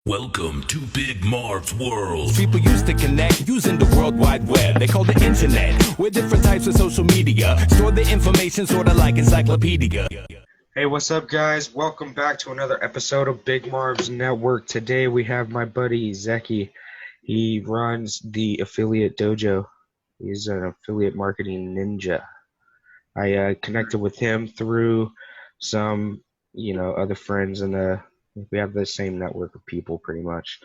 Welcome to Big Marv's world. People used to connect using the World Wide Web. They call it internet. With different types of social media. Store the information sort of like encyclopedia. Hey, what's up, guys? Welcome back to another episode of Big Marv's Network. Today we have my buddy Zeky. He runs the affiliate dojo. He's an affiliate marketing ninja. I connected with him through some, other friends, and we have the same network of people pretty much.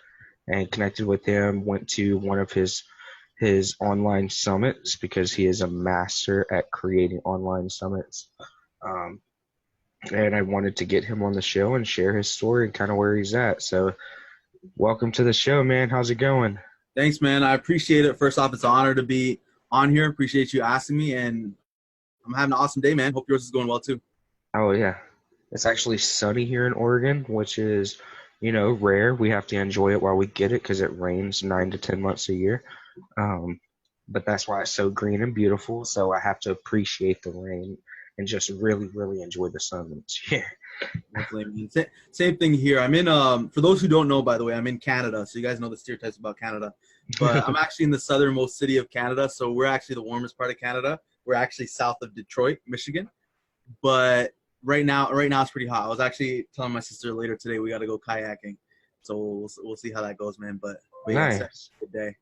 And connected with him, went to one of his online summits because he is a master at creating online summits. And I wanted to get him on the show and share his story and kind of where he's at. So welcome to the show, man. How's it going? Thanks, man. I appreciate it. First off, it's an honor to be on here. Appreciate you asking me, and I'm having an awesome day, man. Hope yours is going well, too. Oh, yeah. It's actually sunny here in Oregon, which is, rare. We have to enjoy it while we get it because it rains 9 to 10 months a year. But that's why it's so green and beautiful. So I have to appreciate the rain and just really, really enjoy the sun when it's here. Definitely. Same thing here. I'm in, for those who don't know, by the way, I'm in Canada. So you guys know the stereotypes about Canada. But I'm actually in the southernmost city of Canada. So we're actually the warmest part of Canada. We're actually south of Detroit, Michigan. But right now it's pretty hot. I was actually telling my sister later today we got to go kayaking. So we'll see how that goes, man. But nice. It's a good day.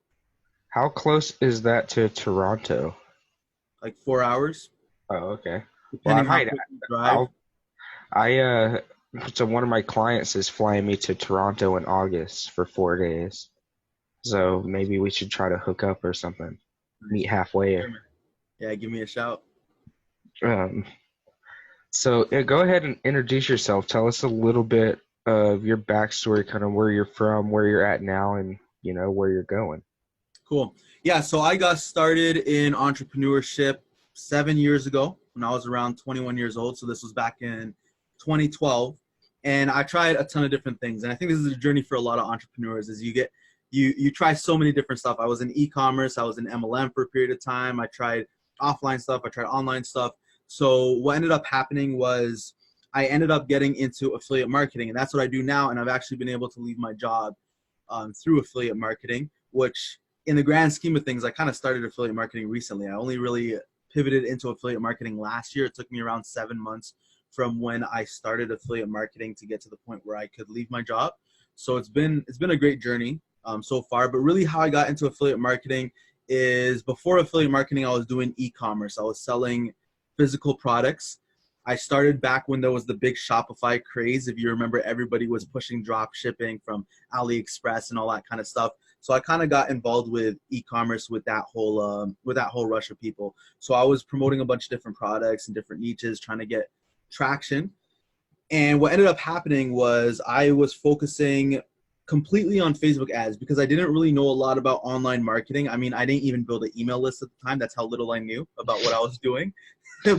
How close is that to Toronto? Like 4 hours. Oh, okay. Depending well, how drive. So one of my clients is flying me to Toronto in August for 4 days. So maybe we should try to hook up or something. Meet halfway. Yeah, give me a shout. So go ahead and introduce yourself. Tell us a little bit of your backstory, kind of where you're from, where you're at now, and where you're going. Cool. Yeah, so I got started in entrepreneurship 7 years ago when I was around 21 years old. So this was back in 2012. And I tried a ton of different things. And I think this is a journey for a lot of entrepreneurs is you try so many different stuff. I was in e-commerce. I was in MLM for a period of time. I tried offline stuff. I tried online stuff. So what ended up happening was I ended up getting into affiliate marketing. And that's what I do now. And I've actually been able to leave my job through affiliate marketing, which in the grand scheme of things, I kind of started affiliate marketing recently. I only really pivoted into affiliate marketing last year. It took me around 7 months from when I started affiliate marketing to get to the point where I could leave my job. So it's been a great journey so far. But really how I got into affiliate marketing is before affiliate marketing, I was doing e-commerce. I was selling physical products. I started back when there was the big Shopify craze. If you remember, everybody was pushing drop shipping from AliExpress and all that kind of stuff. So I kind of got involved with e-commerce with that whole rush of people. So I was promoting a bunch of different products and different niches, trying to get traction. And what ended up happening was I was focusing completely on Facebook ads because I didn't really know a lot about online marketing. I mean, I didn't even build an email list at the time. That's how little I knew about what I was doing.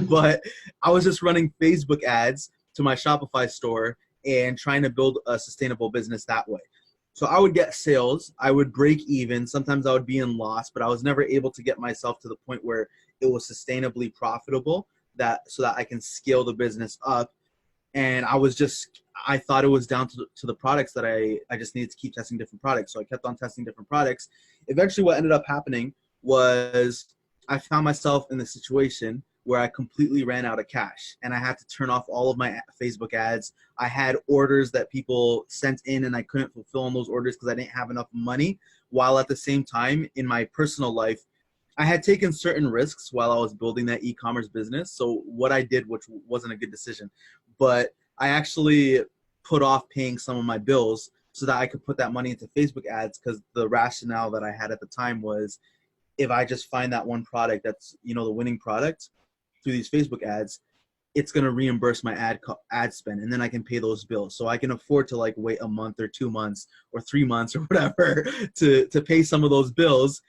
But I was just running Facebook ads to my Shopify store and trying to build a sustainable business that way. So I would get sales, I would break even, sometimes I would be in loss, but I was never able to get myself to the point where it was sustainably profitable so that I can scale the business up. And I thought it was down to the products that I just needed to keep testing different products. So I kept on testing different products. Eventually what ended up happening was I found myself in the situation where I completely ran out of cash and I had to turn off all of my Facebook ads. I had orders that people sent in and I couldn't fulfill on those orders because I didn't have enough money, while at the same time in my personal life, I had taken certain risks while I was building that e-commerce business. So what I did, which wasn't a good decision, but I actually put off paying some of my bills so that I could put that money into Facebook ads, because the rationale that I had at the time was if I just find that one product that's, the winning product through these Facebook ads, it's going to reimburse my ad spend, and then I can pay those bills. So I can afford to wait a month or 2 months or 3 months or whatever to pay some of those bills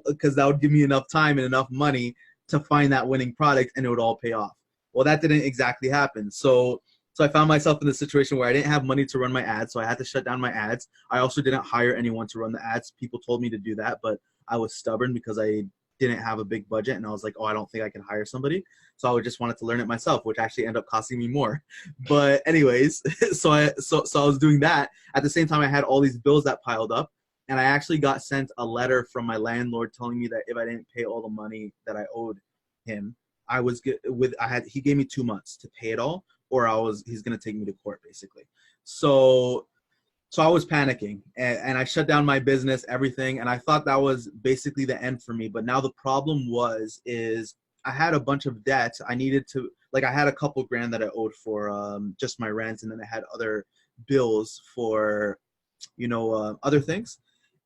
because that would give me enough time and enough money to find that winning product and it would all pay off. Well, that didn't exactly happen. So I found myself in the situation where I didn't have money to run my ads. So I had to shut down my ads. I also didn't hire anyone to run the ads. People told me to do that, but I was stubborn because I didn't have a big budget, and I was like, oh, I don't think I can hire somebody. So I just wanted to learn it myself, which actually ended up costing me more. But anyways, so I was doing that. At the same time, I had all these bills that piled up, and I actually got sent a letter from my landlord telling me that if I didn't pay all the money that I owed him, he gave me 2 months to pay it all, or he's gonna take me to court, basically. So I was panicking, and I shut down my business, everything, and I thought that was basically the end for me. But now the problem is I had a bunch of debt. I needed to, like, I had a couple grand that I owed for just my rent, and then I had other bills for, other things.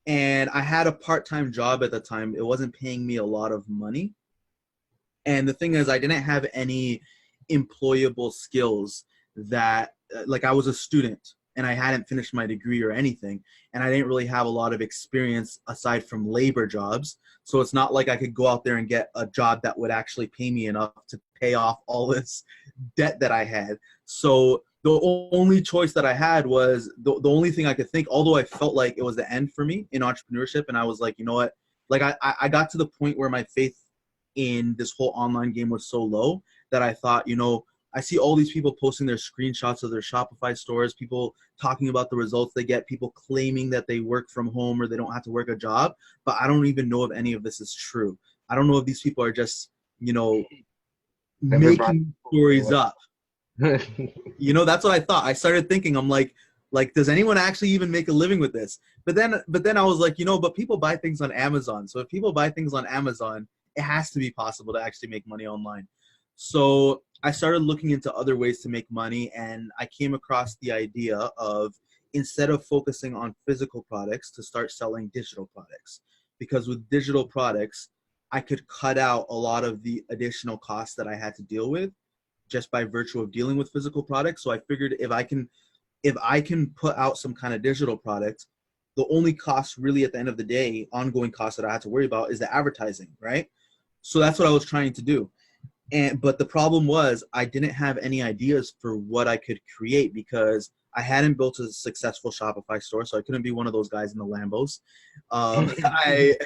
And I had a part-time job at the time. It wasn't paying me a lot of money. And the thing is, I didn't have any employable skills that, like, I was a student and I hadn't finished my degree or anything. And I didn't really have a lot of experience aside from labor jobs. So it's not like I could go out there and get a job that would actually pay me enough to pay off all this debt that I had. So the only choice that I had was the only thing I could think, although I felt like it was the end for me in entrepreneurship. And I was like, you know what? Like, I got to the point where my faith in this whole online game was so low that I thought, I see all these people posting their screenshots of their Shopify stores, people talking about the results they get, people claiming that they work from home or they don't have to work a job, but I don't even know if any of this is true. I don't know if these people are just, making stories up. That's what I thought. I started thinking, I'm like, does anyone actually even make a living with this? But then I was like, but people buy things on Amazon. So if people buy things on Amazon, it has to be possible to actually make money online. So I started looking into other ways to make money, and I came across the idea of, instead of focusing on physical products, to start selling digital products. Because with digital products, I could cut out a lot of the additional costs that I had to deal with just by virtue of dealing with physical products. So I figured if I can put out some kind of digital product, the only cost really at the end of the day, ongoing costs that I had to worry about, is the advertising, right? So that's what I was trying to do. But the problem was I didn't have any ideas for what I could create, because I hadn't built a successful Shopify store, so I couldn't be one of those guys in the Lambos. I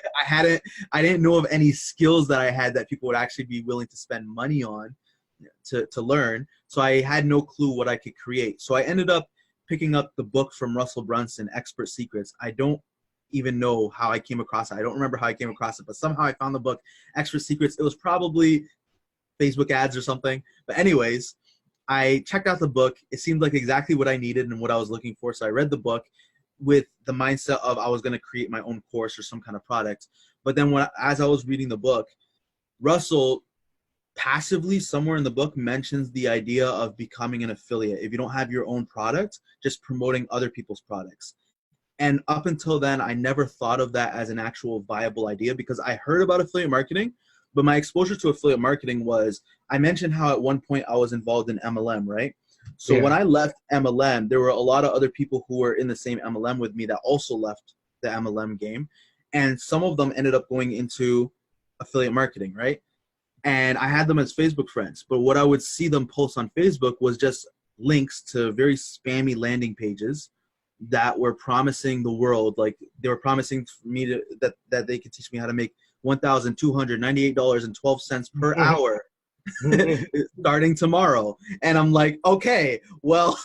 didn't know of any skills that I had that people would actually be willing to spend money on to learn. So I had no clue what I could create. So I ended up picking up the book from Russell Brunson, Expert Secrets. I don't even know how I came across it. I don't remember how I came across it, but somehow I found the book, Expert Secrets. It was probably Facebook ads or something. But anyways, I checked out the book. It seemed like exactly what I needed and what I was looking for. So I read the book with the mindset of I was going to create my own course or some kind of product. But then as I was reading the book, Russell passively somewhere in the book mentions the idea of becoming an affiliate. If you don't have your own product, just promoting other people's products. And up until then, I never thought of that as an actual viable idea, because I heard about affiliate marketing, but my exposure to affiliate marketing was, I mentioned how at one point I was involved in MLM, right? So when I left MLM, there were a lot of other people who were in the same MLM with me that also left the MLM game. And some of them ended up going into affiliate marketing, right? And I had them as Facebook friends. But what I would see them post on Facebook was just links to very spammy landing pages that were promising the world, like they were promising me that they could teach me how to make $1,298.12 per hour starting tomorrow. And I'm like, okay, well,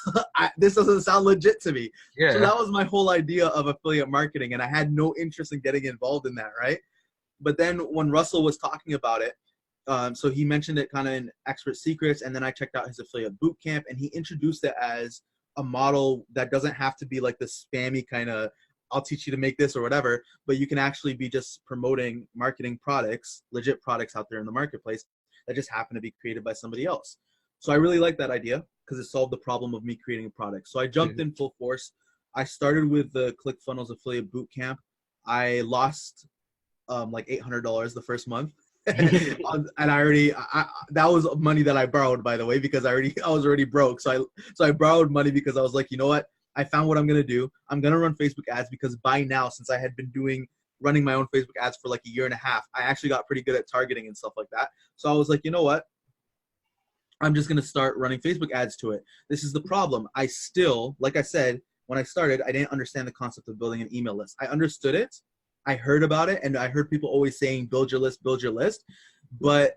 this doesn't sound legit to me. Yeah. So that was my whole idea of affiliate marketing, and I had no interest in getting involved in that, right? But then when Russell was talking about it, so he mentioned it kind of in Expert Secrets, and then I checked out his affiliate bootcamp, and he introduced it as a model that doesn't have to be like the spammy kind of, I'll teach you to make this or whatever, but you can actually be just promoting marketing products, legit products out there in the marketplace that just happen to be created by somebody else. So I really like that idea because it solved the problem of me creating a product. So I jumped in full force. I started with the ClickFunnels affiliate bootcamp. I lost like $800 the first month. And that was money that I borrowed, by the way, because I was already broke. So I borrowed money because I was like, you know what? I found what I'm going to do. I'm going to run Facebook ads, because by now, since I had been running my own Facebook ads for like a year and a half, I actually got pretty good at targeting and stuff like that. So I was like, you know what? I'm just going to start running Facebook ads to it. This is the problem. I still, like I said, when I started, I didn't understand the concept of building an email list. I understood it. I heard about it, and I heard people always saying, build your list, build your list. But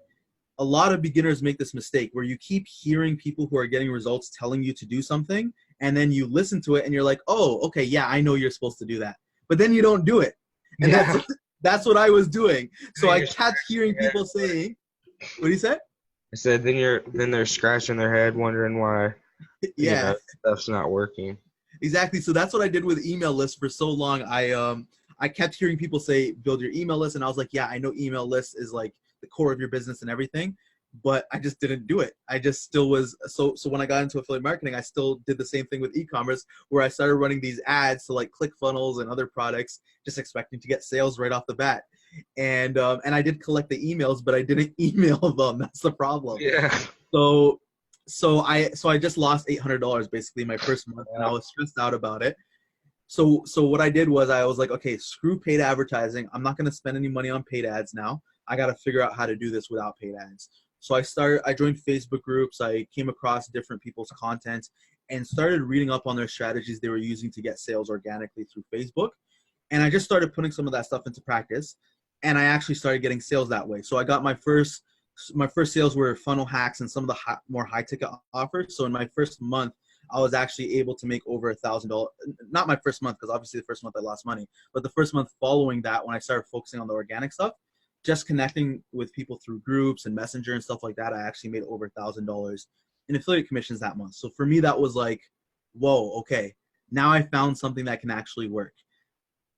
a lot of beginners make this mistake where you keep hearing people who are getting results telling you to do something, and then you listen to it and you're like, oh, okay, yeah, I know you're supposed to do that. But then you don't do it. And that's what I was doing. So I kept hearing people saying, what do you say? I said then they're scratching their head wondering why stuff's not working. Exactly. So that's what I did with email lists for so long. I kept hearing people say build your email list, and I was like, yeah, I know email lists is like the core of your business and everything, but I just didn't do it. I just still was so when I got into affiliate marketing, I still did the same thing with e-commerce, where I started running these ads to like ClickFunnels and other products, just expecting to get sales right off the bat. And I did collect the emails, but I didn't email them. That's the problem. Yeah. So I just lost $800 basically my first month, and I was stressed out about it. So what I did was I was like, okay, screw paid advertising. I'm not going to spend any money on paid ads now. I got to figure out how to do this without paid ads. So I joined Facebook groups. I came across different people's content and started reading up on their strategies they were using to get sales organically through Facebook. And I just started putting some of that stuff into practice. And I actually started getting sales that way. So I got my first sales were funnel hacks and some of the more high ticket offers. So in my first month, I was actually able to make over $1,000. Not my first month, because obviously the first month I lost money, but the first month following that, when I started focusing on the organic stuff, just connecting with people through groups and Messenger and stuff like that, I actually made over $1,000 in affiliate commissions that month. So for me, that was like, whoa, okay, now I found something that can actually work.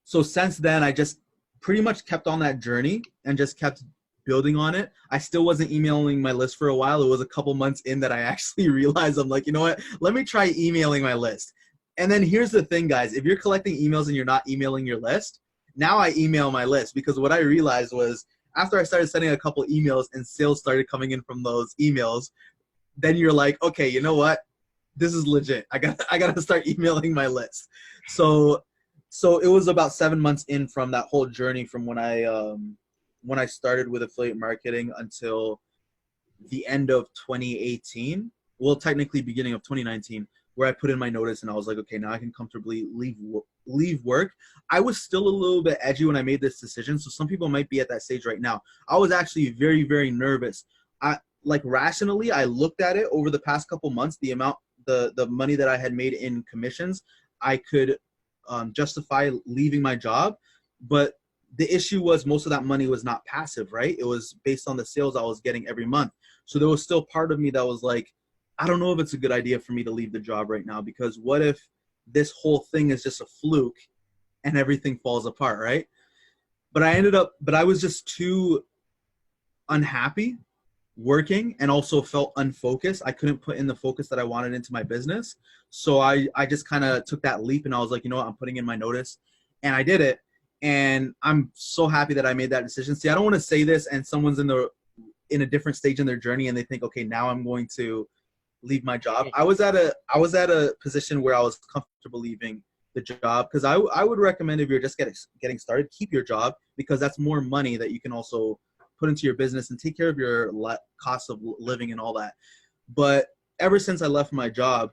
So since then, I just pretty much kept on that journey and just kept building on it. I still wasn't emailing my list for a while. It was a couple months in that I actually realized, I'm like, you know what, let me try emailing my list. And then here's the thing, guys, if you're collecting emails and you're not emailing your list, now I email my list, because what I realized was after I started sending a couple emails and sales started coming in from those emails, then you're like, okay, you know what, this is legit. I got to start emailing my list. So it was about 7 months in from that whole journey from when I started with affiliate marketing until the end of 2018. Well, technically beginning of 2019, where I put in my notice and I was like, okay, now I can comfortably leave work. I was still a little bit edgy when I made this decision. So some people might be at that stage right now. I was actually very, very nervous. Rationally, I looked at it over the past couple months, the amount, the money that I had made in commissions, I could justify leaving my job. But the issue was most of that money was not passive, right? It was based on the sales I was getting every month. So there was still part of me that was like, I don't know if it's a good idea for me to leave the job right now, because what if this whole thing is just a fluke and everything falls apart, right? But I was just too unhappy working and also felt unfocused. I couldn't put in the focus that I wanted into my business. So I just kind of took that leap and I was like, you know what, I'm putting in my notice, and I did it. And I'm so happy that I made that decision. See, I don't want to say this and someone's in a different stage in their journey and they think, okay, now I'm going to leave my job. I was at a position where I was comfortable leaving the job, because I would recommend, if you're just getting started, keep your job, because that's more money that you can also put into your business and take care of your cost of living and all that. But ever since I left my job,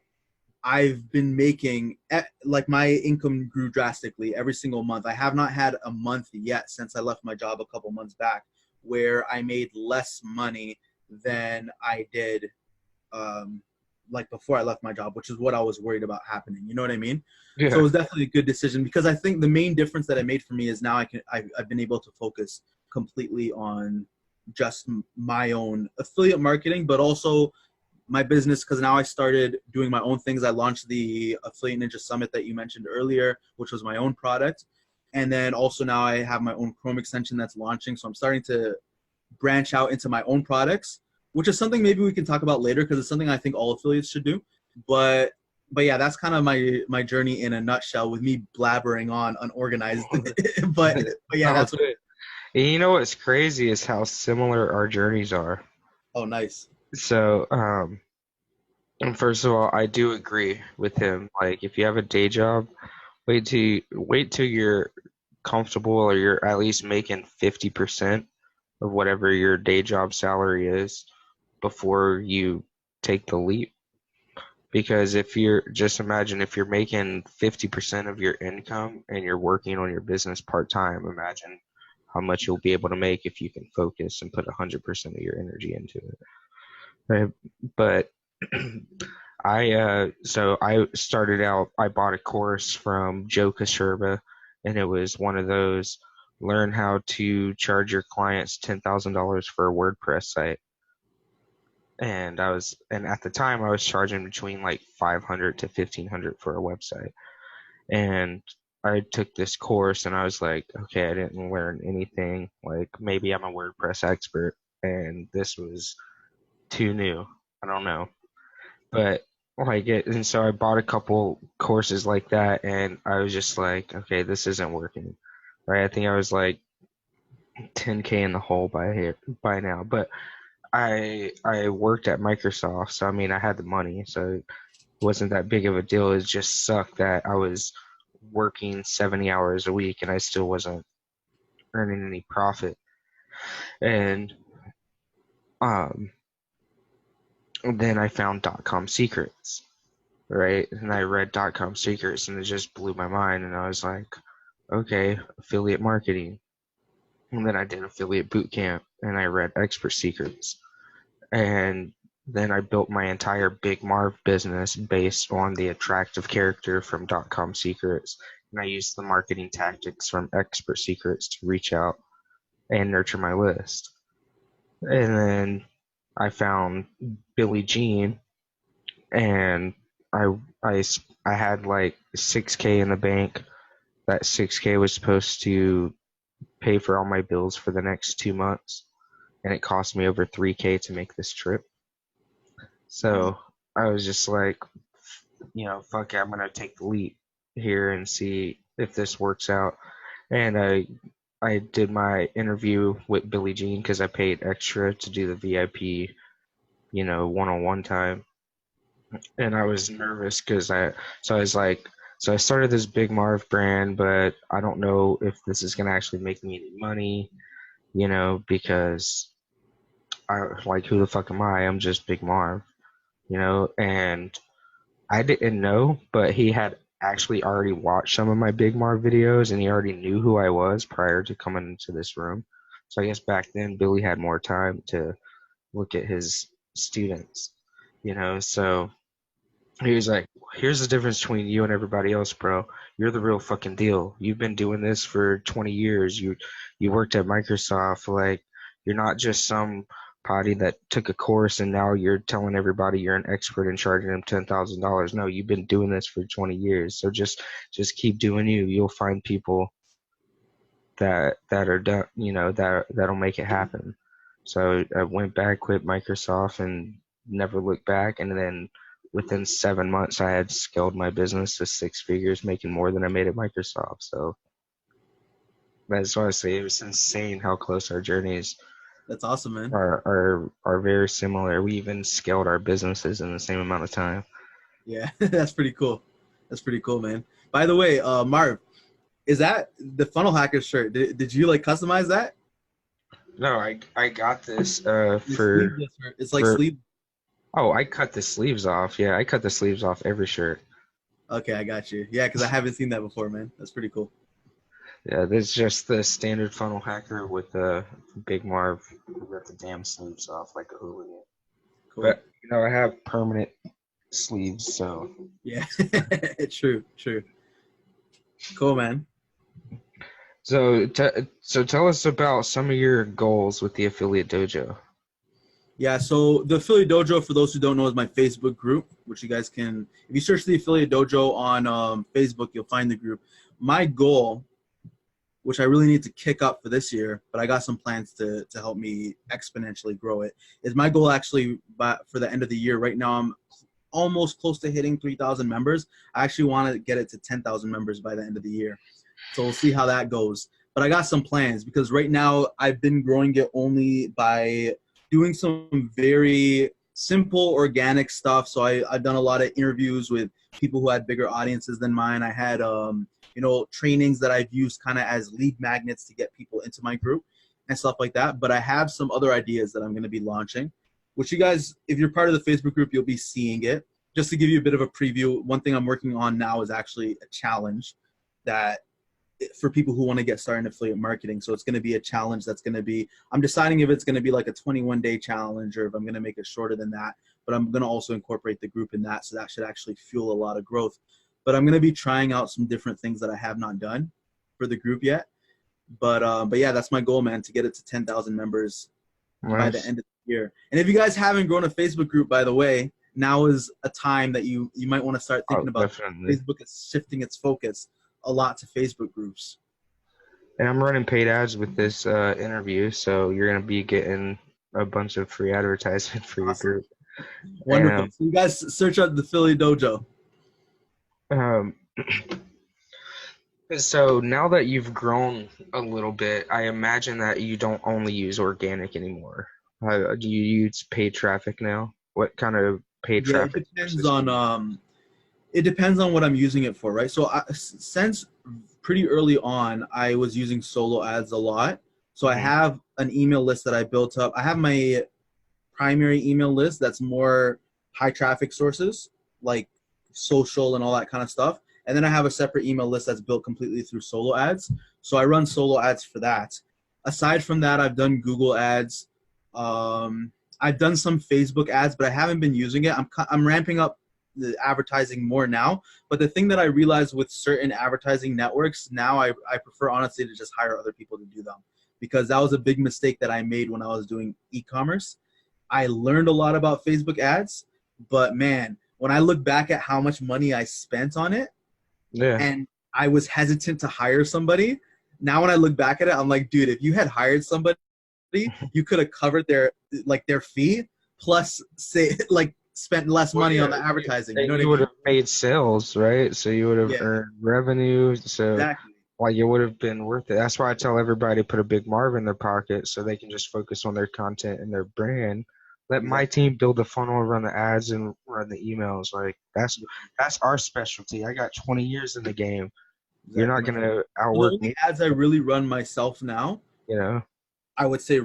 I've been making, like, my income grew drastically every single month. I have not had a month yet since I left my job a couple months back where I made less money than I did before I left my job, which is what I was worried about happening. You know what I mean? Yeah. So it was definitely a good decision, because I think the main difference that it made for me is now I've been able to focus completely on just my own affiliate marketing, but also my business, because now I started doing my own things. I launched the Affiliate Ninja Summit that you mentioned earlier, which was my own product. And then also now I have my own Chrome extension that's launching. So I'm starting to branch out into my own products, which is something maybe we can talk about later, because it's something I think all affiliates should do. But yeah, that's kind of my journey in a nutshell, with me blabbering on unorganized. but yeah, that's what it is. You know what's crazy is how similar our journeys are. Oh, nice. So, and first of all, I do agree with him. Like, if you have a day job, wait till you're comfortable, or you're at least making 50% of whatever your day job salary is before you take the leap. Because if you're just imagine if you're making 50% of your income and you're working on your business part-time, imagine how much you'll be able to make if you can focus and put 100% of your energy into it. Right? But I started out, I bought a course from Joe Kasherba, and it was one of those learn how to charge your clients $10,000 for a WordPress site. And at the time I was charging between like 500 to 1500 for a website. And I took this course and I was like, okay, I didn't learn anything. Like maybe I'm a WordPress expert and this was too new. I don't know. But and so I bought a couple courses like that and I was just like, okay, this isn't working. Right? I think I was like 10K in the hole by now. But I worked at Microsoft, so I mean I had the money, so it wasn't that big of a deal. It just sucked that I was working 70 hours a week and I still wasn't earning any profit. And then I found .com Secrets, right? And I read .com Secrets and it just blew my mind and I was like, okay, affiliate marketing. And then I did affiliate bootcamp and I read Expert Secrets. And then I built my entire Big Marv business based on the attractive character from .com Secrets. And I used the marketing tactics from Expert Secrets to reach out and nurture my list. And then I found Billie Jean, and I had like 6K in the bank. That 6K was supposed to pay for all my bills for the next 2 months. And it cost me over 3K to make this trip. So I was just like, fuck it, I'm going to take the leap here and see if this works out. And I did my interview with Billie Jean because I paid extra to do the VIP, one-on-one time. And I was nervous because I started this Big Marv brand, but I don't know if this is going to actually make me any money, because who the fuck am I? I'm just Big Marv, and I didn't know, but he had actually already watched some of my Big Marv videos and he already knew who I was prior to coming into this room. So I guess back then Billy had more time to look at his students, so he was like, here's the difference between you and everybody else, bro. You're the real fucking deal. You've been doing this for 20 years. You worked at Microsoft. Like, you're not just some potty that took a course and now you're telling everybody you're an expert and charging them $10,000. No, you've been doing this for 20 years. So just keep doing you. You'll find people that are done, that'll make it happen. So I went back, quit Microsoft, and never looked back. And then within 7 months, I had scaled my business to 6 figures, making more than I made at Microsoft. So that's why I say it was insane how close our journeys. That's awesome, man. Are very similar. We even scaled our businesses in the same amount of time. Yeah, that's pretty cool. That's pretty cool, man. By the way, Marv, is that the Funnel Hacker shirt? Did you like customize that? No, I got this for. It's like sleeve. Oh, I cut the sleeves off. Yeah, I cut the sleeves off every shirt. Okay, I got you. Yeah, because I haven't seen that before, man. That's pretty cool. Yeah, this is just the standard Funnel Hacker with the Big Marv. Got the damn sleeves off like a hooligan. Cool. But I have permanent sleeves, so. Yeah, true. Cool, man. So tell us about some of your goals with the Affiliate Dojo. Yeah, so the Affiliate Dojo, for those who don't know, is my Facebook group, which you guys can, if you search the Affiliate Dojo on Facebook, you'll find the group. My goal, which I really need to kick up for this year, but I got some plans to help me exponentially grow it, is my goal actually for the end of the year. Right now, I'm almost close to hitting 3,000 members. I actually want to get it to 10,000 members by the end of the year. So we'll see how that goes. But I got some plans because right now I've been growing it only by doing some very simple organic stuff. So I've done a lot of interviews with people who had bigger audiences than mine. I had, trainings that I've used kind of as lead magnets to get people into my group and stuff like that. But I have some other ideas that I'm going to be launching, which you guys, if you're part of the Facebook group, you'll be seeing it. just to give you a bit of a preview, one thing I'm working on now is actually a challenge that for people who want to get started in affiliate marketing. So it's going to be a challenge that's going to be, I'm deciding if it's going to be like a 21-day challenge or if I'm going to make it shorter than that. But I'm going to also incorporate the group in that. So that should actually fuel a lot of growth. But I'm going to be trying out some different things that I have not done for the group yet. But yeah, that's my goal, man, to get it to 10,000 members by the end of the year. And if you guys haven't grown a Facebook group, by the way, now is a time that you might want to start thinking about. Definitely. Facebook is shifting its focus a lot to Facebook groups. And I'm running paid ads with this interview, so you're gonna be getting a bunch of free advertisement for your group. Wonderful. So you guys search out the Philly Dojo. So now that you've grown a little bit, I imagine that you don't only use organic anymore. Do you use paid traffic now? What kind of paid traffic? It depends on what I'm using it for, right? So since pretty early on, I was using solo ads a lot. So I have an email list that I built up. I have my primary email list that's more high traffic sources, like social and all that kind of stuff. And then I have a separate email list that's built completely through solo ads. So I run solo ads for that. Aside from that, I've done Google ads. I've done some Facebook ads, but I haven't been using it. I'm ramping up the advertising more now. But the thing that I realized with certain advertising networks now, I prefer honestly to just hire other people to do them, because that was a big mistake that I made when I was doing e-commerce. I learned a lot about Facebook ads, but man, when I look back at how much money I spent on it, and I was hesitant to hire somebody. Now when I look back at it, I'm like, dude, if you had hired somebody, you could have covered their fee plus spent less money on the advertising. You know what I mean? would have made sales, right? So you would have earned revenue. So exactly. Like, it would have been worth it. That's why I tell everybody to put a big Marv in their pocket so they can just focus on their content and their brand. Let my team build the funnel, run the ads, and run the emails. Like, that's our specialty. I got 20 years in the game. You're not going to outwork me. The ads I really run myself now, You know? I would say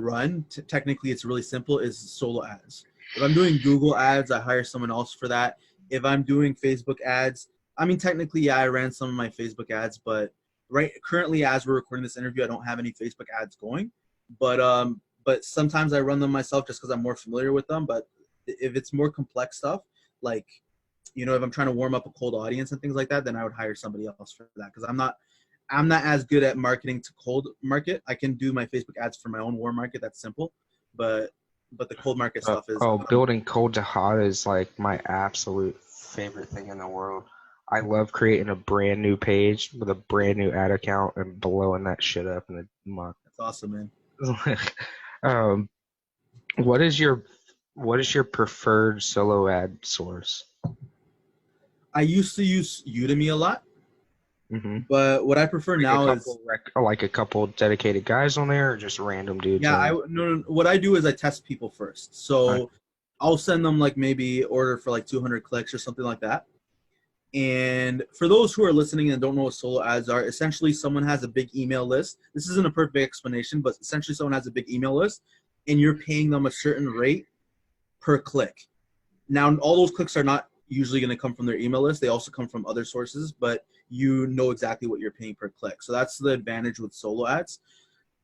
technically it's really simple, is solo ads. If I'm doing Google ads, I hire someone else for that. If I'm doing Facebook ads, I mean, technically, yeah, I ran some of my Facebook ads, but currently, as we're recording this interview, I don't have any Facebook ads going. But sometimes I run them myself just because I'm more familiar with them. But if it's more complex stuff, like, if I'm trying to warm up a cold audience and things like that, then I would hire somebody else for that, because I'm not as good at marketing to cold market. I can do my Facebook ads for my own warm market. That's simple. But the cold market stuff is building cold to hot is like my absolute favorite thing in the world. I love creating a brand new page with a brand new ad account and blowing that shit up in a month. That's awesome, man. What is your preferred solo ad source? I used to use Udemy a lot. Mm-hmm. But what I prefer now is like a couple dedicated guys on there, or just random dudes. Yeah, what I do is I test people first. So I'll send them like maybe order for like 200 clicks or something like that. And for those who are listening and don't know what solo ads are, essentially someone has a big email list. This isn't a perfect explanation, but essentially someone has a big email list and you're paying them a certain rate per click. Now, all those clicks are not usually going to come from their email list. They also come from other sources, but you know exactly what you're paying per click. So that's the advantage with solo ads.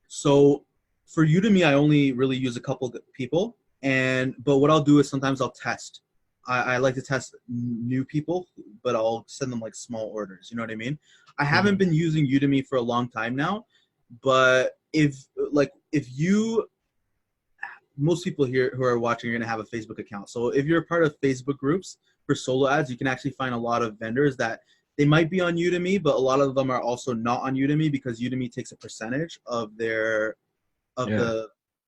So for Udemy, I only really use a couple people. But what I'll do is sometimes I'll test. I like to test new people, but I'll send them like small orders. You know what I mean? I haven't been using Udemy for a long time now, but most people here who are watching are going to have a Facebook account. So if you're a part of Facebook groups for solo ads, you can actually find a lot of vendors that they might be on Udemy, but a lot of them are also not on Udemy because Udemy takes a percentage of the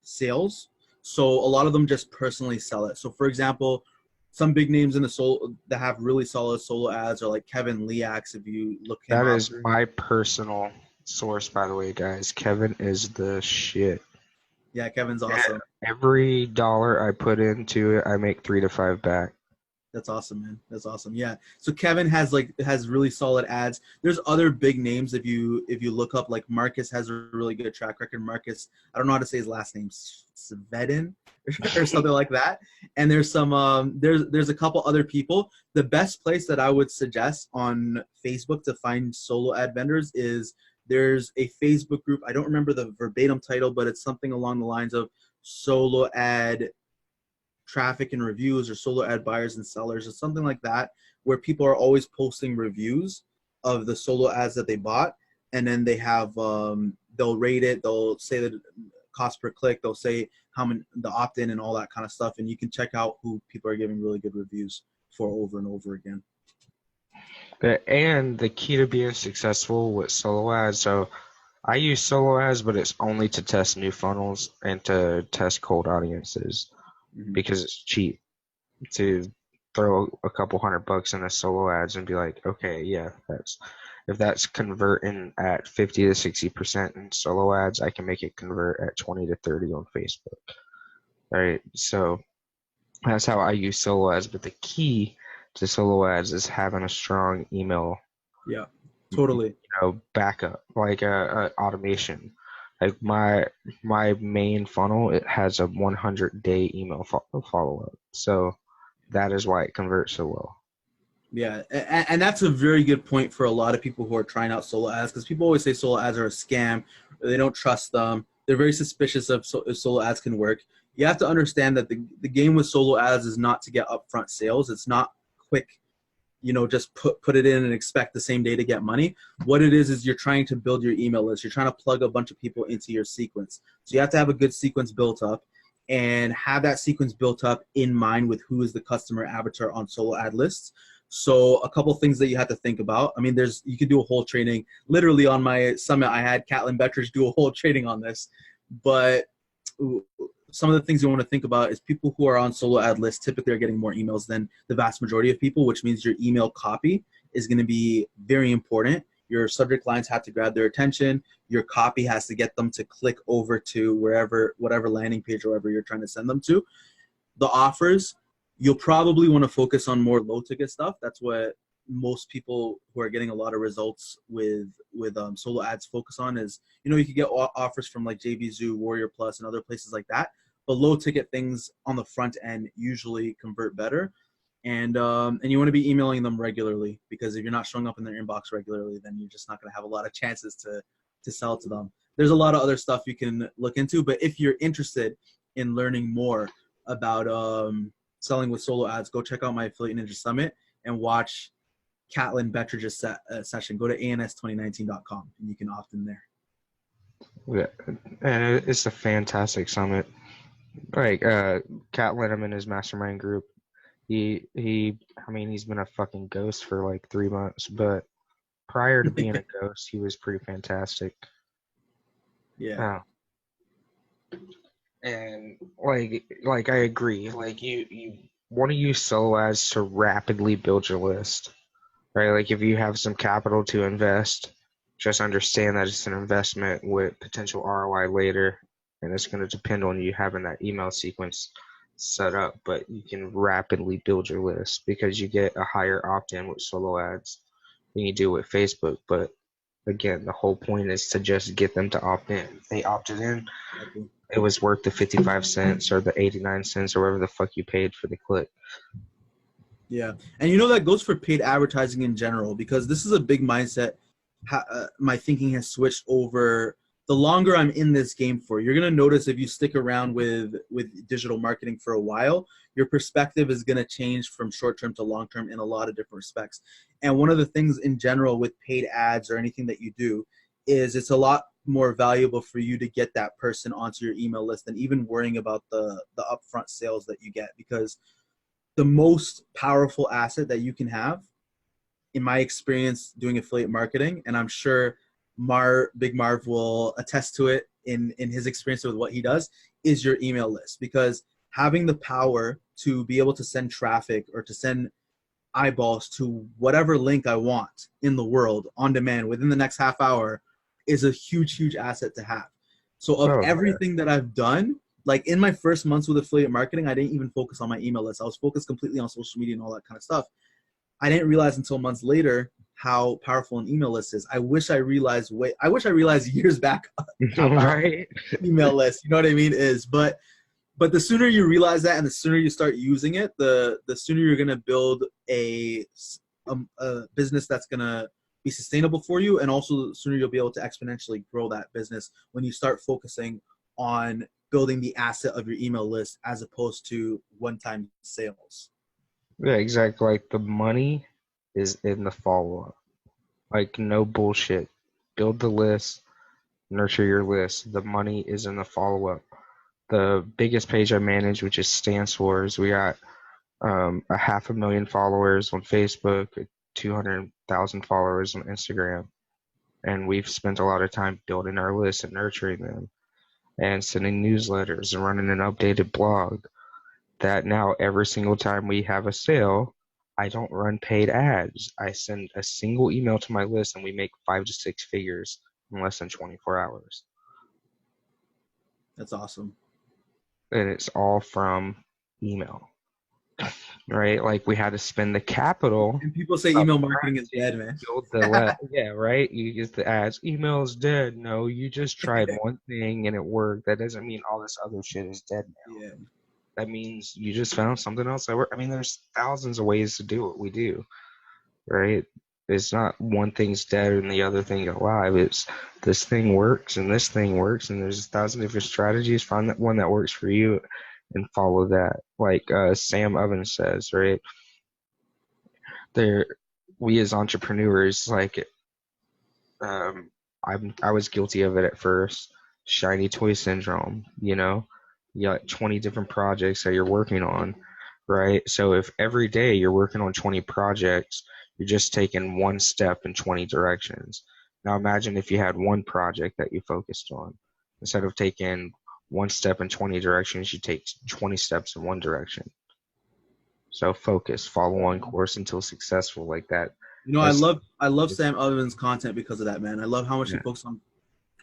sales. So a lot of them just personally sell it. So for example, some big names in the that have really solid solo ads are like Kevin Leax. If you look him up. That is my personal source, by the way, guys. Kevin is the shit. Yeah, Kevin's awesome. Every dollar I put into it, I make 3 to 5 back. That's awesome, man. That's awesome. Yeah. So Kevin has really solid ads. There's other big names if you look up, like Marcus has a really good track record. Marcus, I don't know how to say his last name, Svedin or something like that. And there's some there's a couple other people. The best place that I would suggest on Facebook to find solo ad vendors is there's a Facebook group. I don't remember the verbatim title, but it's something along the lines of solo ad traffic and reviews, or solo ad buyers and sellers, or something like that, where people are always posting reviews of the solo ads that they bought, and then they have they'll rate it, they'll say the cost per click, they'll say how many, the opt-in and all that kind of stuff, and you can check out who people are giving really good reviews for over and over again. And the key to being successful with solo ads, so I use solo ads, but it's only to test new funnels and to test cold audiences. Because it's cheap to throw a couple $100 in a solo ads and be like, okay, yeah, if that's converting at 50 to 60% in solo ads, I can make it convert at 20 to 30 on Facebook. All right, so that's how I use solo ads. But the key to solo ads is having a strong email. Yeah, totally. Backup, like automation. Like my main funnel, it has a 100-day email follow-up. So that is why it converts so well. Yeah, and that's a very good point for a lot of people who are trying out solo ads, because people always say solo ads are a scam, or they don't trust them. They're very suspicious of if solo ads can work. You have to understand that the game with solo ads is not to get upfront sales. It's not quick, just put it in and expect the same day to get money. What it is you're trying to build your email list. You're trying to plug a bunch of people into your sequence. So you have to have a good sequence built up, and have that sequence built up in mind with who is the customer avatar on solo ad lists. So a couple things that you have to think about. I mean, you could do a whole training. Literally on my summit, I had Catlin Bettridge do a whole training on this. But some of the things you want to think about is people who are on solo ad lists typically are getting more emails than the vast majority of people, which means your email copy is going to be very important. Your subject lines have to grab their attention. Your copy has to get them to click over to whatever landing page or wherever you're trying to send them to. The offers, you'll probably want to focus on more low ticket stuff. That's what most people who are getting a lot of results with solo ads focus on is, you could get offers from like JV Zoo, Warrior Plus, and other places like that. But low ticket things on the front end usually convert better. And you want to be emailing them regularly, because if you're not showing up in their inbox regularly, then you're just not going to have a lot of chances to sell to them. There's a lot of other stuff you can look into, but if you're interested in learning more about selling with solo ads, go check out my Affiliate Ninja Summit and watch Catlin Bettridge's session. Go to ans2019.com and you can opt in there. Yeah, and it's a fantastic summit. Like Catlin, I'm in his mastermind group. He's been a fucking ghost for like 3 months, but prior to being a ghost, he was pretty fantastic. Yeah. And like I agree. Like you want to use solo ads to rapidly build your list, right? Like if you have some capital to invest, just understand that it's an investment with potential ROI later, and it's going to depend on you having that email sequence set up. But you can rapidly build your list because you get a higher opt-in with solo ads than you do with Facebook. But again, the whole point is to just get them to opt in. If they opted in, it was worth the 55 cents or the 89 cents or whatever the fuck you paid for the click. Yeah. And that goes for paid advertising in general, because this is a big mindset. My thinking has switched over. The longer I'm in this game for, you're going to notice if you stick around with digital marketing for a while, your perspective is going to change from short-term to long-term in a lot of different respects. And one of the things in general with paid ads or anything that you do is it's a lot more valuable for you to get that person onto your email list than even worrying about the upfront sales that you get, because the most powerful asset that you can have, in my experience doing affiliate marketing, and I'm sure Big Marv will attest to it in his experience with what he does, is your email list. Because having the power to be able to send traffic or to send eyeballs to whatever link I want in the world on demand within the next half hour is a huge, huge asset to have. So of everything that I've done, like in my first months with affiliate marketing, I didn't even focus on my email list. I was focused completely on social media and all that kind of stuff. I didn't realize until months later how powerful an email list is. I wish I realized years back how powerful Right? email list, you know what I mean, is. But the sooner you realize that and the sooner you start using it, the sooner you're going to build a business that's going to be sustainable for you, and also the sooner you'll be able to exponentially grow that business when you start focusing on building the asset of your email list as opposed to one-time sales. Yeah, exactly. Like the money is in the follow-up. Like no bullshit. Build the list, nurture your list. The money is in the follow-up. The biggest page I manage, which is Stance Wars, we got a 500,000 followers on Facebook, 200,000 followers on Instagram, and we've spent a lot of time building our list and nurturing them, and sending newsletters and running an updated blog. That now every single time we have a sale, I don't run paid ads. I send a single email to my list, and we make 5 to 6 figures in less than 24 hours. That's awesome. And it's all from email. Right? Like we had to spend the capital. And people say email marketing is dead, man. Build yeah, right? You use the ads. Email is dead. No, you just tried one thing and it worked. That doesn't mean all this other shit is dead now. Yeah. That means you just found something else that works. I mean, there's thousands of ways to do what we do, right? It's not one thing's dead and the other thing alive. It's this thing works and this thing works, and there's 1,000 different strategies. Find that one that works for you and follow that. Like Sam Ovens says, right? We as entrepreneurs, like, I was guilty of it at first. Shiny toy syndrome, you know? You got 20 different projects that you're working on, right? So if every day you're working on 20 projects, you're just taking one step in 20 directions. Now imagine if you had one project that you focused on. Instead of taking one step in 20 directions, you take 20 steps in one direction. So focus, follow on course until successful, like that. You know, I love Sam Ovens' content because of that, man. I love how much he focuses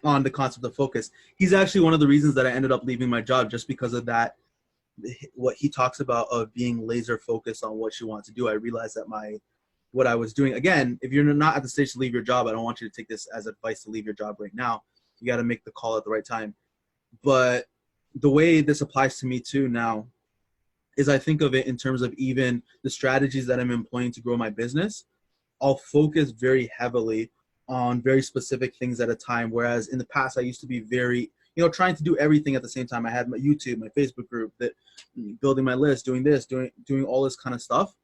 on the concept of focus. He's actually one of the reasons that I ended up leaving my job, just because of that. What he talks about of being laser focused on what you want to do. I realized that what I was doing, again, if you're not at the stage to leave your job, I don't want you to take this as advice to leave your job right now. You got to make the call at the right time. But the way this applies to me too now is I think of it in terms of even the strategies that I'm employing to grow my business. I'll focus very heavily on very specific things at a time. Whereas in the past, I used to be very, trying to do everything at the same time. I had my YouTube, my Facebook group, that building my list, doing this, doing all this kind of stuff.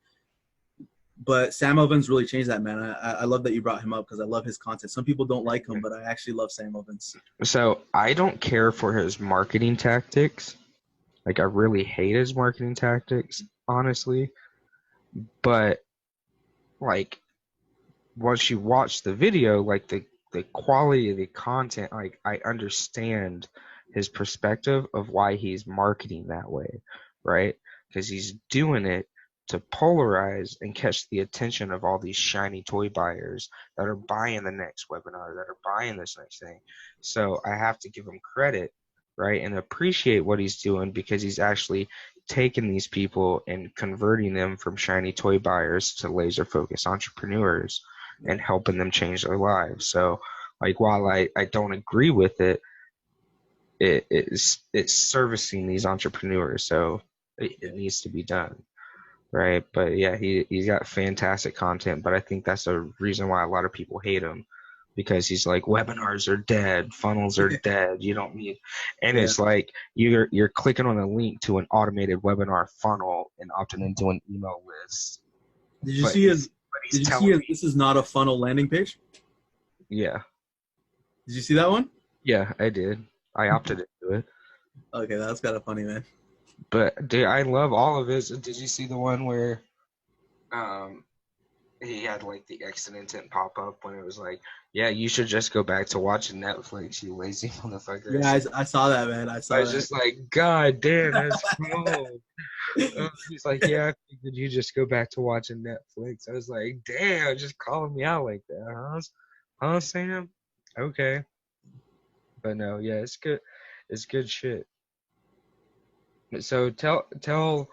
But Sam Ovens really changed that, man. I love that you brought him up because I love his content. Some people don't like him, but I actually love Sam Ovens. So I don't care for his marketing tactics. Like, I really hate his marketing tactics, honestly. But, like, once you watch the video, like, the quality of the content, like, I understand his perspective of why he's marketing that way, right? Because he's doing it to polarize and catch the attention of all these shiny toy buyers that are buying the next webinar, that are buying this next thing. So I have to give him credit, right, and appreciate what he's doing, because he's actually taking these people and converting them from shiny toy buyers to laser focused entrepreneurs and helping them change their lives. So, like, while I don't agree with it, it's servicing these entrepreneurs, so it needs to be done, right? But yeah, he's got fantastic content, but I think that's the reason why a lot of people hate him, because he's like, webinars are dead, funnels are dead, you don't need, and it's like you're clicking on a link to an automated webinar funnel and opting into an email list. Did you see his this is not a funnel landing page? Yeah. Did you see that one? Yeah, I did. I opted into it. Okay, that's kind of funny, man. But dude, I love all of his. Did you see the one where he had like the accident pop up when it was like, yeah, you should just go back to watching Netflix, you lazy motherfucker. Yeah, I saw that, man. I was just like, God damn, that's cool. He's like, yeah, I figured you just go back to watching Netflix. I was like, damn, just calling me out like that, huh, Sam? Okay. But no, yeah, it's good. It's good shit. So tell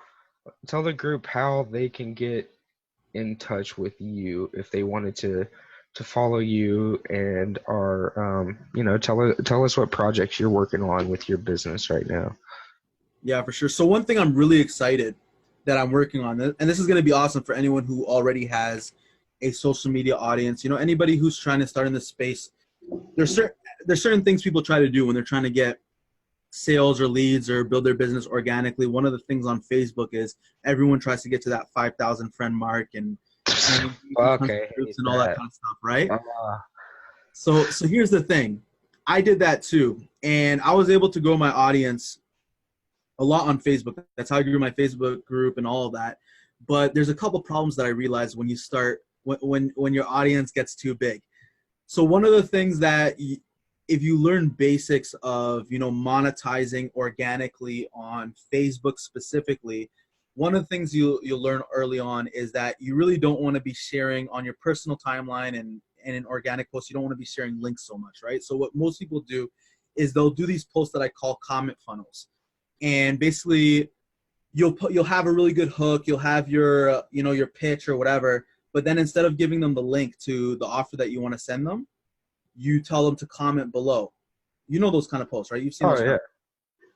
the group how they can get in touch with you if they wanted to follow you and are tell us what projects you're working on with your business right now. Yeah, for sure. So one thing I'm really excited that I'm working on, and this is going to be awesome for anyone who already has a social media audience. You know, anybody who's trying to start in this space, there's certain things people try to do when they're trying to get sales or leads or build their business organically. One of the things on Facebook is everyone tries to get to that 5,000 friend mark and Okay, groups hate and all that that. kind of stuff, right? Uh, So here's the thing. I did that too, and I was able to grow my audience a lot on Facebook. That's how I grew my Facebook group and all of that. But there's a couple problems that I realized when you start when your audience gets too big. So one of the things that if you learn basics of, you know, monetizing organically on Facebook specifically, one of the things you'll learn early on is that you really don't want to be sharing on your personal timeline and in organic posts. You don't want to be sharing links so much, right? So what most people do is they'll do these posts that I call comment funnels, and basically you'll have a really good hook, you'll have your your pitch or whatever, but then instead of giving them the link to the offer that you want to send them, you tell them to comment below. You know those kind of posts, right? You've seen oh those yeah.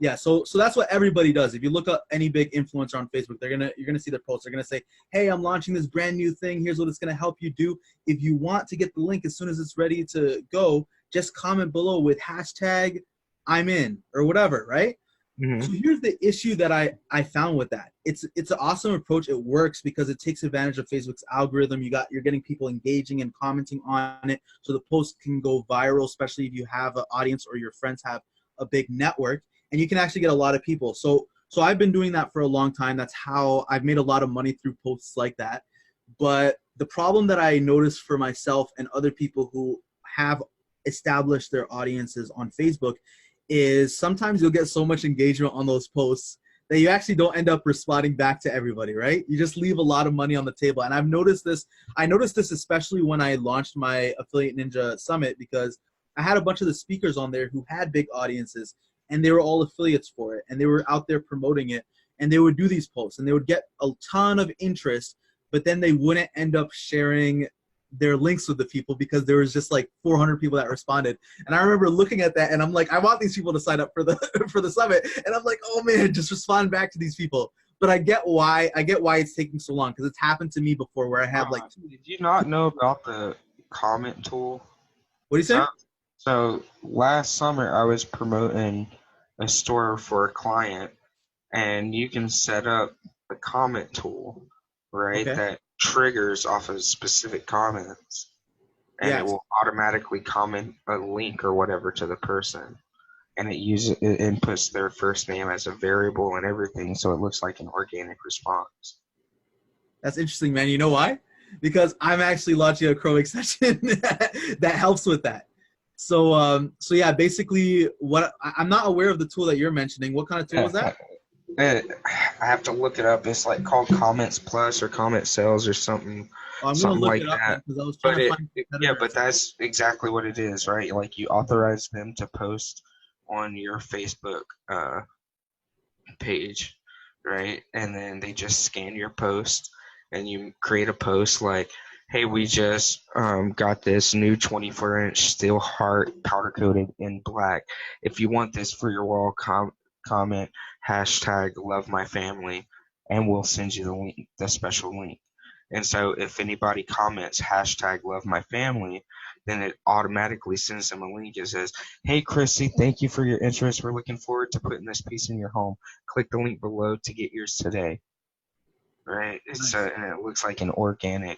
yeah, so that's what everybody does. If you look at any big influencer on Facebook, you're gonna see their posts. They're gonna say, "Hey, I'm launching this brand new thing. Here's what it's gonna help you do. If you want to get the link as soon as it's ready to go, just comment below with hashtag I'm in or whatever," right? So Hmm. here's the issue that I found with that. It's an awesome approach. It works because it takes advantage of Facebook's algorithm. You're getting people engaging and commenting on it, so the post can go viral, especially if you have an audience or your friends have a big network, and you can actually get a lot of people. So I've been doing that for a long time. That's how I've made a lot of money through posts like that. But the problem that I noticed for myself and other people who have established their audiences on Facebook is sometimes you'll get so much engagement on those posts that you actually don't end up responding back to everybody, right? You just leave a lot of money on the table. And I've noticed this. I noticed this especially when I launched my Affiliate Ninja Summit, because I had a bunch of the speakers on there who had big audiences and they were all affiliates for it. And they were out there promoting it, and they would do these posts and they would get a ton of interest, but then they wouldn't end up sharing their links with the people because there was just like 400 people that responded. And I remember looking at that and I'm like, I want these people to sign up for the for the summit. And I'm like, oh man, just respond back to these people. But I get why it's taking so long, because it's happened to me before where I have like Did you not know about the comment tool? what do you say? So, so last summer I was promoting a store for a client, and you can set up a comment tool, right, Okay. that triggers off of specific comments, and it Yes. will automatically comment a link or whatever to the person, and it inputs their first name as a variable and everything, so it looks like an organic response. That's interesting, man. You know why? Because I'm actually launching a Chrome extension that helps with that. So yeah, basically, I'm not aware of the tool that you're mentioning. What kind of tool is that? I have to look it up. It's like called Comments Plus or Comment Sales or something, Oh, I'm gonna something look like it up that. then, because I was trying But to find yeah, competitors. but that's exactly what it is, right? Like you authorize them to post on your Facebook page, right? And then they just scan your post, and you create a post like, "Hey, we just got this new 24-inch steel heart powder coated in black. If you want this for your wall, comment hashtag love my family, and we'll send you the link, the special link." And so if anybody comments hashtag love my family, then it automatically sends them a link. It says, "Hey, Chrissy, thank you for your interest. We're looking forward to putting this piece in your home. Click the link below to get yours today." Right? Nice. And it looks like an organic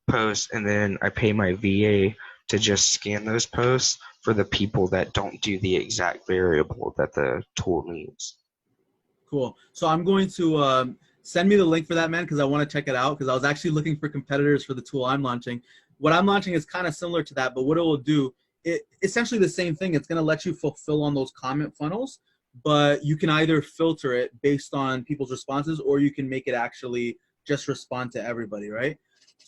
post. And then I pay my VA to just scan those posts for the people that don't do the exact variable that the tool needs. Cool. So I'm going to send me the link for that, man, because I want to check it out. Because I was actually looking for competitors for the tool I'm launching. What I'm launching is kind of similar to that, but what it will do, it essentially the same thing. It's going to let you fulfill on those comment funnels, but you can either filter it based on people's responses, or you can make it actually just respond to everybody, right?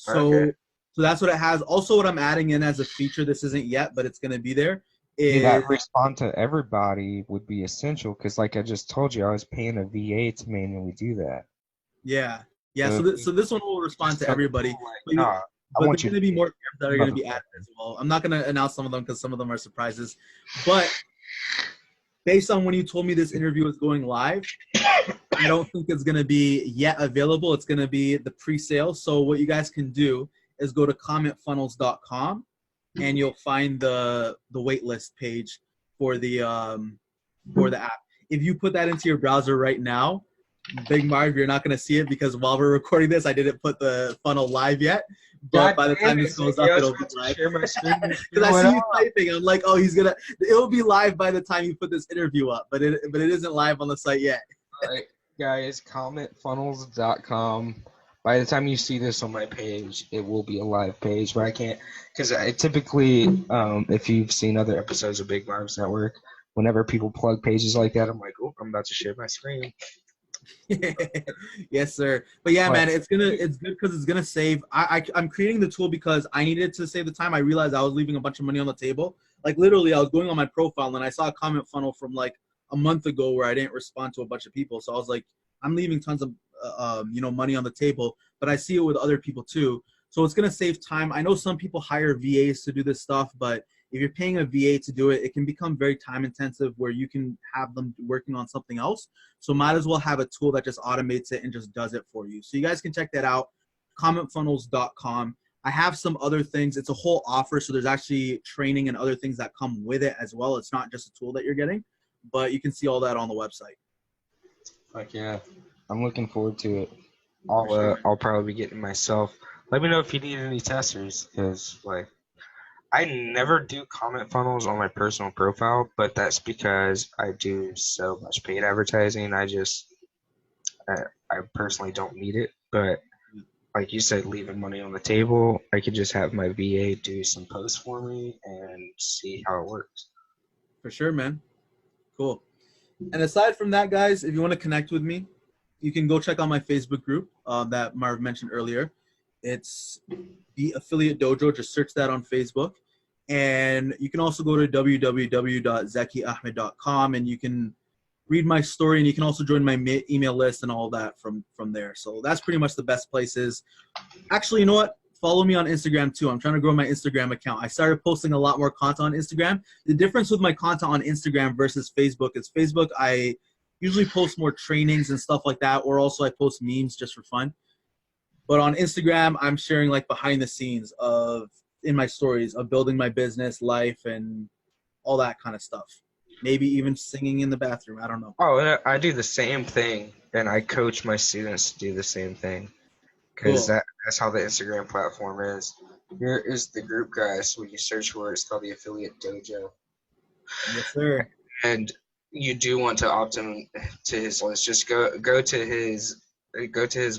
Okay. So that's what it has. Also, what I'm adding in as a feature, this isn't yet, but it's going to be there, Yeah, is that respond to everybody would be essential because, like I just told you, I was paying a VA to manually do that. yeah, yeah. So So if this you so this one will respond just to tell everybody, people, like, but nah, I but want there's you to going to be pay more terms that are going to be added motherfucker. as well. I'm not going to announce some of them because some of them are surprises, but based on when you told me this interview is going live, I don't think it's going to be yet available. It's going to be the pre-sale. So what you guys can do is go to commentfunnels.com and you'll find the waitlist page for the app. If you put that into your browser right now, Big Marv, you're not going to see it because while we're recording this, I didn't put the funnel live yet. But God by the damn time it, this goes Zeky, up, I was it'll be about to live. share my screen and Because I screw it see you up. typing. I'm like, oh, it'll be live by the time you put this interview up, but it isn't live on the site yet. All right, guys, commentfunnels.com. By the time you see this on my page, it will be a live page, but I can't because I typically, if you've seen other episodes of Big Marv's Network, whenever people plug pages like that, I'm like, oh, I'm about to share my screen. Yes, sir. But yeah, But man, it's good because it's gonna save. I'm creating the tool because I needed to save the time. I realized I was leaving a bunch of money on the table. Like literally, I was going on my profile and I saw a comment funnel from like a month ago where I didn't respond to a bunch of people. So I was like, I'm leaving tons of money on the table. But I see it with other people too. So it's gonna save time. I know some people hire VAs to do this stuff, but if you're paying a VA to do it, it can become very time intensive where you can have them working on something else. So might as well have a tool that just automates it and just does it for you. So you guys can check that out, commentfunnels.com. I have some other things. It's a whole offer, so there's actually training and other things that come with it as well. It's not just a tool that you're getting, but you can see all that on the website. fuck yeah, I'm looking forward to it. For sure. I'll probably be getting myself. Let me know if you need any testers, because like I never do comment funnels on my personal profile, but that's because I do so much paid advertising. I, I personally don't need it, but like you said, leaving money on the table, I could just have my VA do some posts for me and see how it works. For sure, man. Cool. And aside from that, guys, if you want to connect with me, you can go check out my Facebook group that Marv mentioned earlier. It's the Affiliate Dojo. Just search that on Facebook. And you can also go to www.zekyahmed.com and you can read my story, and you can also join my email list and all that from there. So that's pretty much the best places. Actually, you know what? Follow me on Instagram too. I'm trying to grow my Instagram account. I started posting a lot more content on Instagram. The difference with my content on Instagram versus Facebook is Facebook, I usually post more trainings and stuff like that, or also I post memes just for fun. But on Instagram, I'm sharing like behind the scenes of in my stories of building my business, life, and all that kind of stuff. Maybe even singing in the bathroom. I don't know. Oh, I do the same thing, and I coach my students to do the same thing because Cool. that's how the Instagram platform is. Here is the group, guys. When you search for it, it's called the Affiliate Dojo. Yes, sir. And you do want to opt in to his list. Just go to his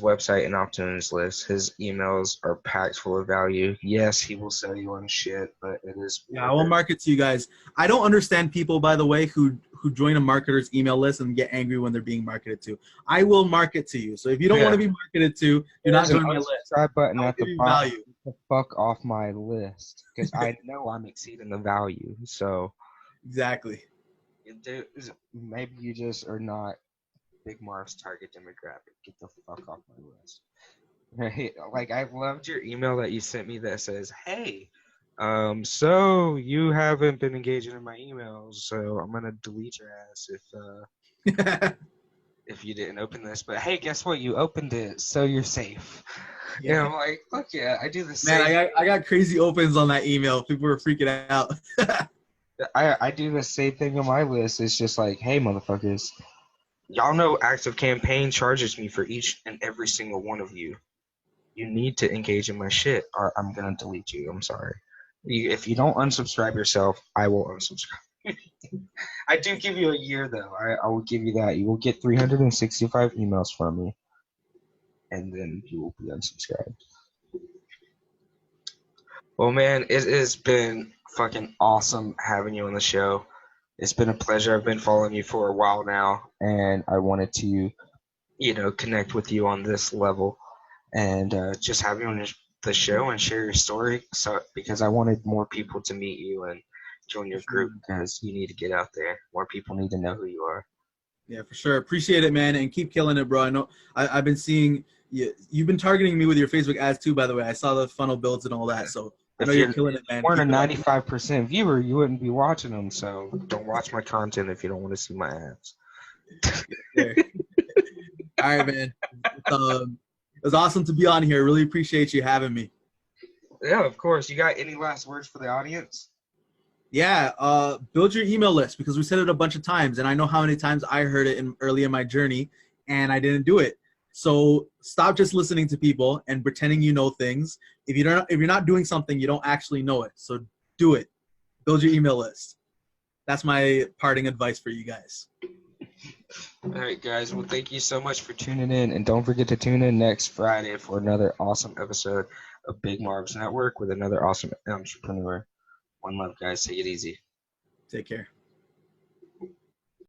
website and opt in his list. His emails are packed full of value. Yes, he will sell you on shit, but it is Yeah, I worth will it. market to you guys. I don't understand people, by the way, who join a marketer's email list and get angry when they're being marketed to. I will market to you. So if you don't want to Yeah, be marketed to, do not there's an join my list. unsubscribe button I will at give the you bottom. value. Get the fuck off my list because I know I'm exceeding the value. So Exactly. maybe you just are not Big Marv's target demographic. Get the fuck off my list. Right? Like I loved your email that you sent me that says, "Hey, so you haven't been engaging in my emails, so I'm gonna delete your ass if you didn't open this. But hey, guess what? You opened it, so you're safe." And Yeah. I'm like, "Look, yeah, I do the Man, same. I got crazy opens on that email. People were freaking out. I do the same thing on my list. It's just like, hey, motherfuckers, y'all know Active Campaign charges me for each and every single one of you. You need to engage in my shit, or I'm gonna delete you. I'm sorry. If you don't unsubscribe yourself, I will unsubscribe. I do give you a year though. I will give you that. You will get 365 emails from me, and then you will be unsubscribed. Well, man, it has been fucking awesome having you on the show. It's been a pleasure. I've been following you for a while now, and I wanted to, connect with you on this level and just have you on the show and share your story. So because I wanted more people to meet you and join your group because you need to get out there. More people need to know who you are. Yeah, for sure. Appreciate it, man, and keep killing it, bro. I know I've been seeing you've been targeting me with your Facebook ads too. By the way, I saw the funnel builds and all that, so I know you're killing it, man. If you weren't a 95% viewer, you wouldn't be watching them. So don't watch my content if you don't want to see my ads. All right, man. It was awesome to be on here. Really appreciate you having me. Yeah, of course. You got any last words for the audience? Yeah, build your email list because we said it a bunch of times, and I know how many times I heard it early in my journey, and I didn't do it. So stop just listening to people and pretending you know things. If you're not doing something, you don't actually know it. So do it. Build your email list. That's my parting advice for you guys. All right, guys. Well, thank you so much for tuning in, and don't forget to tune in next Friday for another awesome episode of Big Marv's Network with another awesome entrepreneur. One love, guys. Take it easy. Take care.